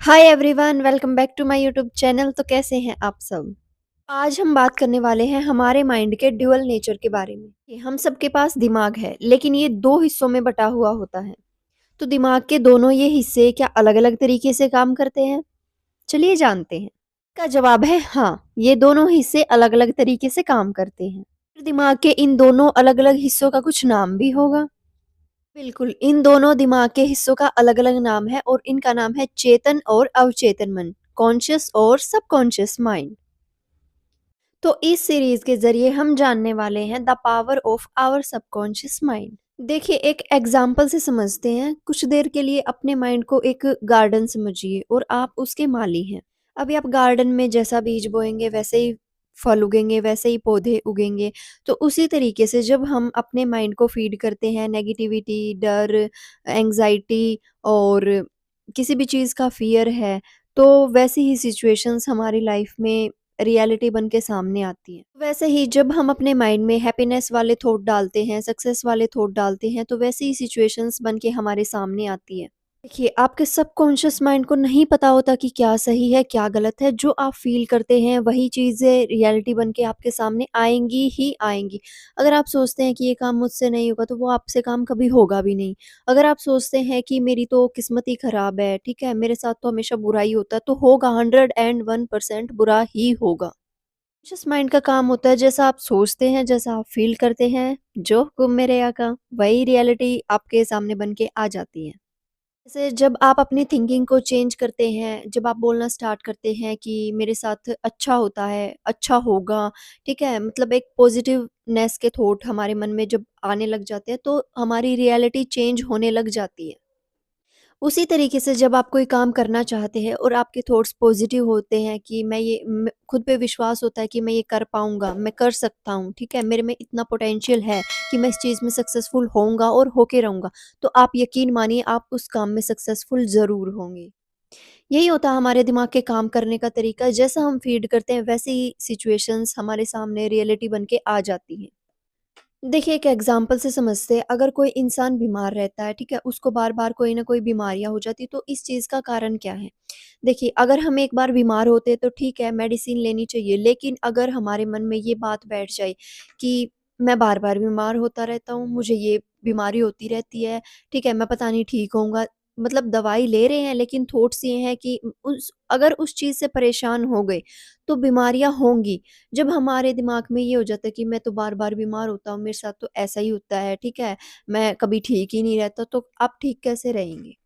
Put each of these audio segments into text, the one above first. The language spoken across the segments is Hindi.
Hi everyone, welcome back to my YouTube channel. तो कैसे हैं आप सब? आज हम बात करने वाले हैं हमारे माइंड के ड्यूअल नेचर के बारे में। कि हम सबके पास दिमाग है, लेकिन ये दो हिस्सों में बटा हुआ होता है। तो दिमाग के दोनों ये हिस्से क्या अलग-अलग तरीके से काम करते हैं? चलिए जानते हैं। का जवाब है हाँ, ये दोनों हिस्से अलग-अलग तरीके से काम करते हैं। फिर दिमाग के इन दोनों अलग-अलग हिस्सों का कुछ नाम भी होगा। बिल्कुल, इन दोनों दिमाग के हिस्सों का अलग-अलग नाम है और इनका नाम है चेतन और अवचेतन मन, कॉन्शियस और सबकॉन्शियस माइंड। तो इस सीरीज के ज़रिए हम जानने वाले हैं the power of our subconscious mind. देखिए, एक एग्जाम्पल से समझते हैं। कुछ देर के लिए अपने माइंड को एक गार्डन समझिए और आप उसके माली हैं। अभी आप गार्डन में जैसा बीज बोएंगे वैसे ही फल उगेंगे, वैसे ही पौधे उगेंगे। तो उसी तरीके से जब हम अपने माइंड को फीड करते हैं नेगेटिविटी, डर, एंजाइटी और किसी भी चीज़ का फियर है, तो वैसी ही सिचुएशंस हमारी लाइफ में रियलिटी बन के सामने आती है। वैसे ही जब हम अपने माइंड में हैप्पीनेस वाले थॉट डालते हैं, सक्सेस वाले थॉट डालते हैं, तो वैसी ही सिचुएशंस बन के हमारे सामने आती है। देखिए, आपके सबकॉन्शियस माइंड को नहीं पता होता कि क्या सही है, क्या गलत है। जो आप फ़ील करते हैं, वही चीज़ें रियलिटी बन के आपके सामने आएँगी ही आएँगी। अगर आप सोचते हैं कि ये काम मुझसे नहीं होगा, तो वो आपसे काम कभी होगा भी नहीं। अगर आप सोचते हैं कि मेरी तो किस्मत ही खराब है, ठीक है, मेरे साथ तो हमेशा बुरा ही होता है, तो होगा, 101% बुरा ही होगा। कॉन्शियस माइंड का काम होता है, जैसा आप सोचते हैं, जैसा आप फ़ील करते हैं, जो हुक्म मेरे आका, वही रियलिटी आपके सामने बन के आ जाती है। जैसे जब आप अपनी थिंकिंग को चेंज करते हैं, जब आप बोलना स्टार्ट करते हैं कि मेरे साथ अच्छा होता है, अच्छा होगा, ठीक है? मतलब एक पॉज़िटिवनेस के थॉट हमारे मन में जब आने लग जाते हैं, तो हमारी रियलिटी चेंज होने लग जाती है। उसी तरीके से जब आप कोई काम करना चाहते हैं और आपके थॉट्स पॉजिटिव होते हैं कि खुद पे विश्वास होता है कि मैं ये कर पाऊँगा, मैं कर सकता हूँ, ठीक है? मेरे में इतना पोटेंशियल है कि मैं इस चीज़ में सक्सेसफुल होऊँगा और होके रहूँगा। तो आप यकीन मानिए, आप उस काम में सक्सेसफुल ज़रूर होंगे। यही होता है हमारे दिमाग के काम करने का तरीका। जैसा हम फ़ीड करते हैं, वैसे ही सिचुएशंस हमारे सामने रियलिटी बन के आ जाती हैं। देखिए, एक एग्जाम्पल से समझते हैं। अगर कोई इंसान बीमार रहता है, ठीक है, उसको बार बार कोई ना कोई बीमारियां हो जाती, तो इस चीज़ का कारण क्या है? देखिए, अगर हम एक बार बीमार होते हैं तो ठीक है, मेडिसिन लेनी चाहिए। लेकिन अगर हमारे मन में ये बात बैठ जाए कि मैं बार बार बीमार होता रहता हूँ, मुझे ये बीमारी होती रहती है, ठीक है, मैं पता नहीं ठीक होऊंगा, मतलब दवाई ले रहे हैं, लेकिन थॉट्स ये हैं कि उस अगर उस चीज़ से परेशान हो गए तो बीमारियां होंगी। जब हमारे दिमाग में ये हो जाता है कि मैं तो बार-बार बीमार होता हूँ, मेरे साथ तो ऐसा ही होता है, ठीक है? मैं कभी ठीक ही नहीं रहता, तो आप ठीक कैसे रहेंगे?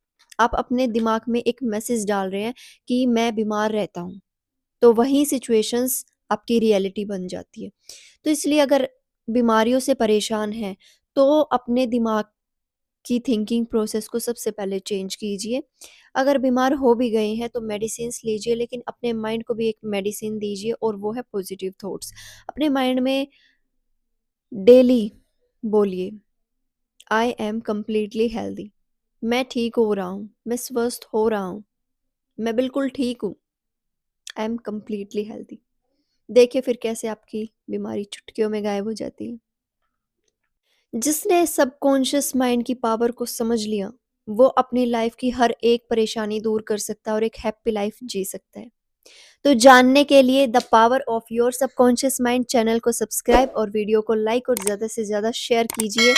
आप अपने दिमाग में एक मैसेज डाल रहे हैं कि मैं बीमार रहता हूँ, तो वही सिचुएशंस आपकी रियलिटी बन जाती है। तो इसलिए अगर बीमारियों से परेशान हैं, तो अपने दिमाग की थिंकिंग प्रोसेस को सबसे पहले चेंज कीजिए। अगर बीमार हो भी गए हैं तो मेडिसिन्स लीजिए, लेकिन अपने माइंड को भी एक मेडिसिन दीजिए और वो है पॉजिटिव थॉट्स। अपने माइंड में डेली बोलिए, आई एम कंप्लीटली हेल्दी। मैं ठीक हो रहा हूँ, मैं स्वस्थ हो रहा हूँ, मैं बिल्कुल ठीक हूँ। I am completely healthy. देखिए फिर कैसे आपकी बीमारी चुटकियों में गायब हो जाती है। जिसने सबकॉन्शियस माइंड की पावर को समझ लिया, वो अपनी लाइफ की हर एक परेशानी दूर कर सकता है और एक हैप्पी लाइफ जी सकता है। तो जानने के लिए the power of your subconscious mind channel को सब्सक्राइब और वीडियो को लाइक और ज़्यादा से ज़्यादा शेयर कीजिए।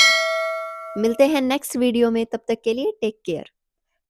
मिलते हैं नेक्स्ट वीडियो में, तब तक के लिए टेक केयर।